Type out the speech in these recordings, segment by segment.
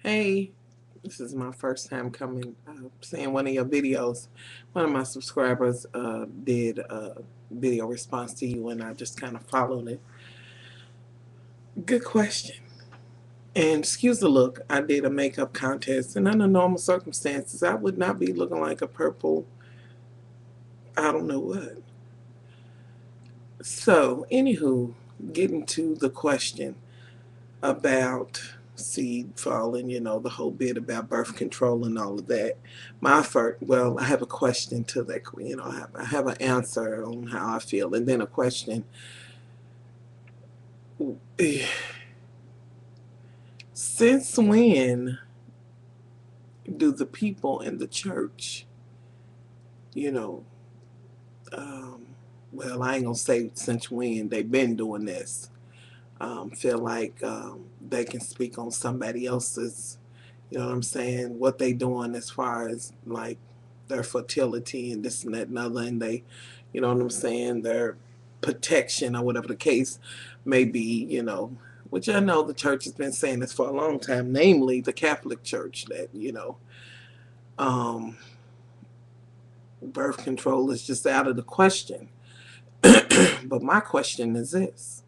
Hey, this is my first time coming, seeing one of your videos. One of my subscribers did a video response to you, and I just kind of followed it. Good question. And excuse the look, I did a makeup contest, and under normal circumstances, I would not be looking like a purple, I don't know what. So, anywho, getting to the question about seed falling, the whole bit about birth control and all of that. I have a question to that, I have an answer on how I feel, and then a question. Since when do the people in the church, you know, um, I ain't gonna say since when they've been doing this, feel like they can speak on somebody else's, you know what I'm saying, what they doing as far as like their fertility and this and that and other, and they, you know what I'm saying, their protection or whatever the case may be, which I know the church has been saying this for a long time, namely the Catholic Church, that, um, birth control is just out of the question. But my question is this.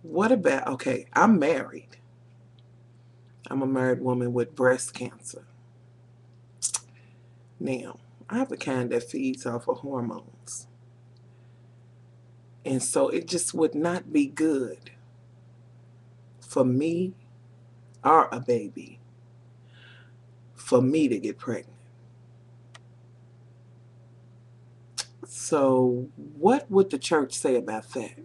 What about, okay, I'm married. I'm a married woman with breast cancer. Now, I have the kind that feeds off of hormones. And so it just would not be good for me or a baby for me to get pregnant. So, what would the church say about that?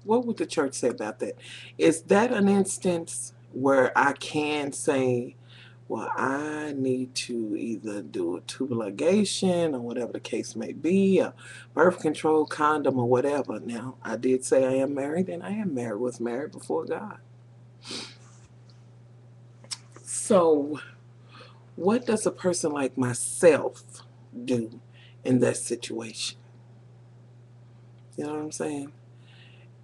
What would the church say about that? Is that an instance where I can say, well, I need to either do a tubal ligation or whatever the case may be, a birth control condom or whatever? Now, I did say I am married, and I am married, was married before God. So, what does a person like myself do in that situation? You know what I'm saying?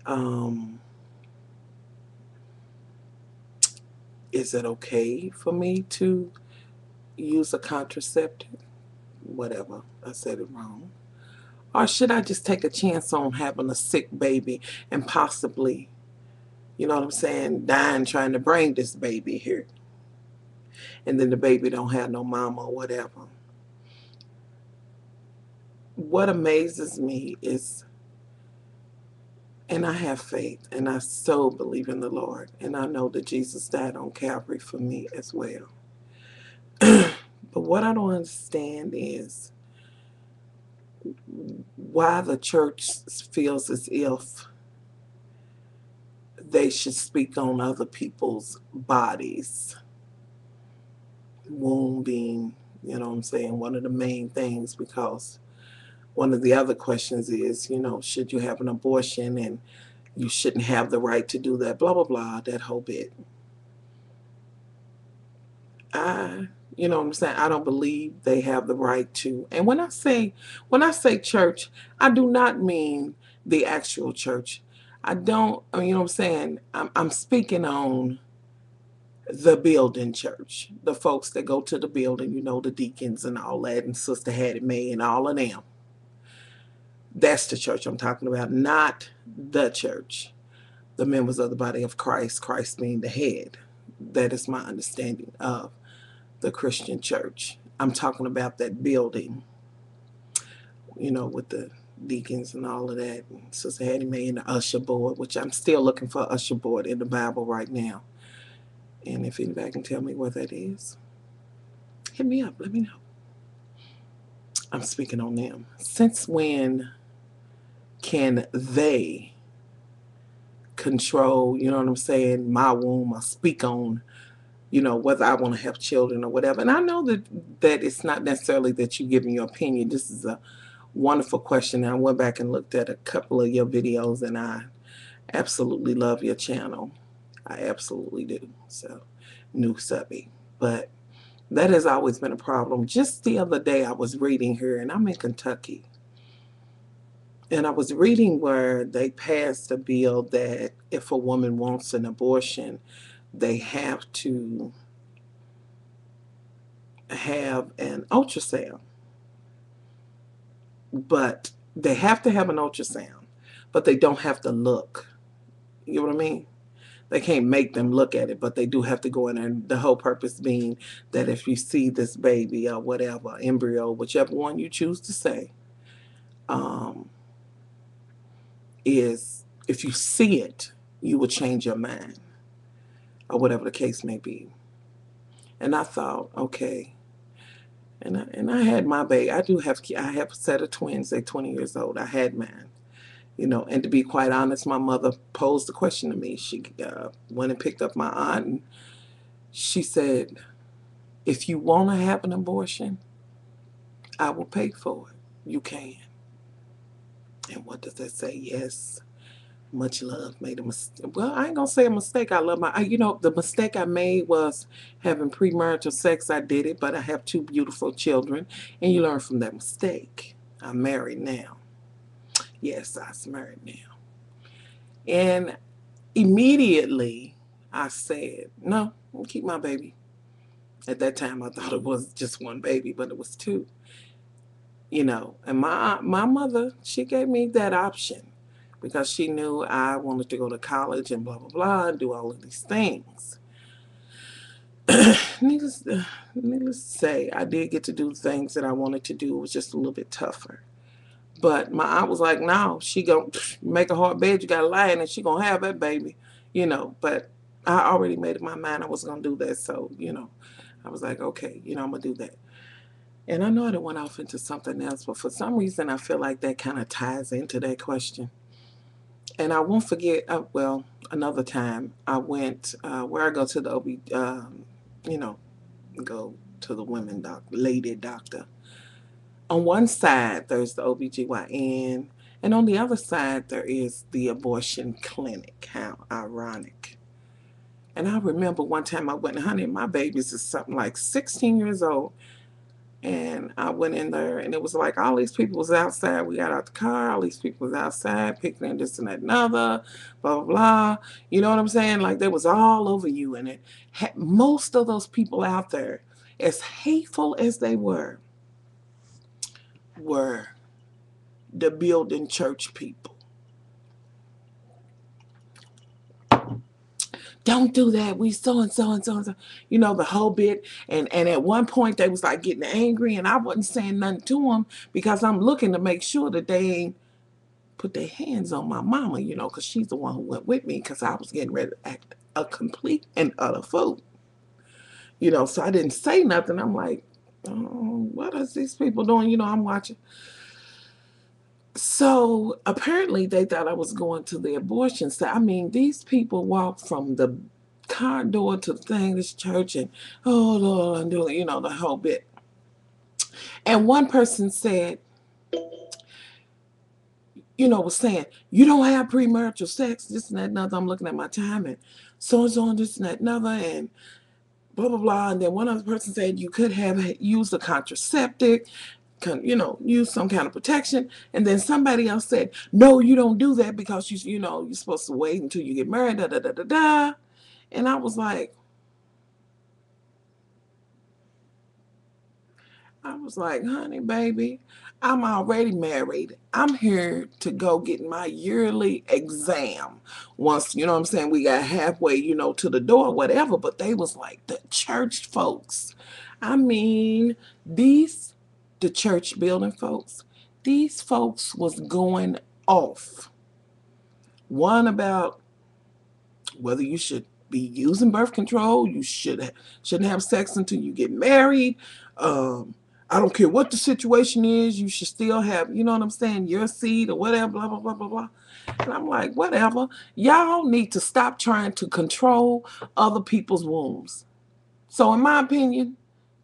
Um, is it okay for me to use a contraceptive? Whatever, I said it wrong. Or should I just take a chance on having a sick baby and possibly, you know what I'm saying, dying trying to bring this baby here? And then the baby don't have no mama or whatever. What amazes me is, and I have faith, and I so believe in the Lord, and I know that Jesus died on Calvary for me as well. But what I don't understand is why the church feels as if they should speak on other people's bodies. Womb being, you know what I'm saying, one of the main things, because one of the other questions is, should you have an abortion, and you shouldn't have the right to do that, blah, blah, blah, that whole bit. You know what I'm saying, I don't believe they have the right to. And when I say church, I do not mean the actual church. I don't, you know what I'm saying, I'm speaking on the building church, the folks that go to the building, the deacons and all that, and Sister Hattie Mae and all of them. That's the church I'm talking about, not the church, the members of the body of Christ, Christ being the head. That is my understanding of the Christian church. I'm talking about that building, with the deacons and all of that, and Sister Hattie Mae and the usher board, which I'm still looking for usher board in the Bible right now. And if anybody can tell me what that is, hit me up, let me know. I'm speaking on them. Since when can they control, you know what I'm saying, my womb, or speak on, whether I want to have children or whatever? And I know that it's not necessarily that you giving your opinion. This is a wonderful question. I went back and looked at a couple of your videos, and I absolutely love your channel. I absolutely do. So, new subby. But that has always been a problem. Just the other day, I was reading here, and I'm in Kentucky. And I was reading where they passed a bill that if a woman wants an abortion, they have to have an ultrasound. But they have to have an ultrasound, but they don't have to look. You know what I mean? They can't make them look at it, but they do have to go in there. And the whole purpose being that if you see this baby or whatever, embryo, whichever one you choose to say, um, is if you see it, you will change your mind or whatever the case may be. And I thought, okay. And I had my baby. I have a set of twins. They're 20 years old. I had mine. And to be quite honest, my mother posed the question to me. She went and picked up my aunt, and she said, if you want to have an abortion, I will pay for it. You can. And what does that say? Yes. Much love. Made a mistake. Well, I ain't going to say a mistake. I love the mistake I made was having premarital sex. I did it, but I have two beautiful children, and you learn from that mistake. I'm married now. Yes, I'm married now. And immediately I said, no, I'll keep my baby. At that time, I thought it was just one baby, but it was two. And my mother, she gave me that option because she knew I wanted to go to college and blah blah blah and do all of these things. needless, needless to say, I did get to do things that I wanted to do. It was just a little bit tougher. But my aunt was like, "No, she gonna make a hard bed. You gotta lie in it. She gonna have that baby." But I already made up my mind I was gonna do that. So I was like, "Okay, I'm gonna do that." And I know it went off into something else, but for some reason, I feel like that kind of ties into that question. And I won't forget. Well, another time I went where I go to the OB, you know, go to the lady doctor. On one side, there's the OBGYN, and on the other side, there is the abortion clinic. How ironic. And I remember one time I went, honey, my baby's is something like 16 years old. And I went in there, and it was like all these people was outside. We got out the car. All these people was outside picking this and that and other, blah, blah, blah. You know what I'm saying? Like they was all over you. And most of those people out there, as hateful as they were the building church people. Don't do that. We so and so and so and so. The whole bit. And at one point they was like getting angry, and I wasn't saying nothing to them because I'm looking to make sure that they ain't put their hands on my mama, because she's the one who went with me because I was getting ready to act a complete and utter fool. So I didn't say nothing. I'm like, oh, what are these people doing? I'm watching. So apparently they thought I was going to the abortion side. I mean, these people walked from the car door to the thing, this church, and oh Lord, and doing, the whole bit. And one person said, was saying, you don't have premarital sex, this and that and other. I'm looking at my time and so and so and this and that and other and blah blah blah. And then one other person said you could have used a contraceptive, use some kind of protection. And then somebody else said, no, you don't do that because you're supposed to wait until you get married, da da da da da. And I was like, honey, baby, I'm already married. I'm here to go get my yearly exam. Once, you know what I'm saying, we got halfway, to the door, whatever. But they was like, the church folks. I mean, the church building folks, these folks was going off. One about whether you should be using birth control, you shouldn't have sex until you get married. I don't care what the situation is, you should still have, you know what I'm saying, your seed or whatever, blah blah blah blah blah. And I'm like, whatever. Y'all need to stop trying to control other people's wombs. So in my opinion,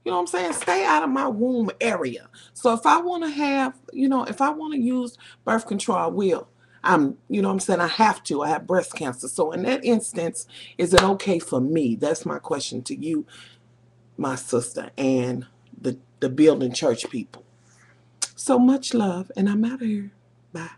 you know what I'm saying? Stay out of my womb area. So if I want to have, if I want to use birth control, I will. You know what I'm saying? I have to. I have breast cancer. So in that instance, is it okay for me? That's my question to you, my sister, and the building church people. So much love, and I'm out of here. Bye.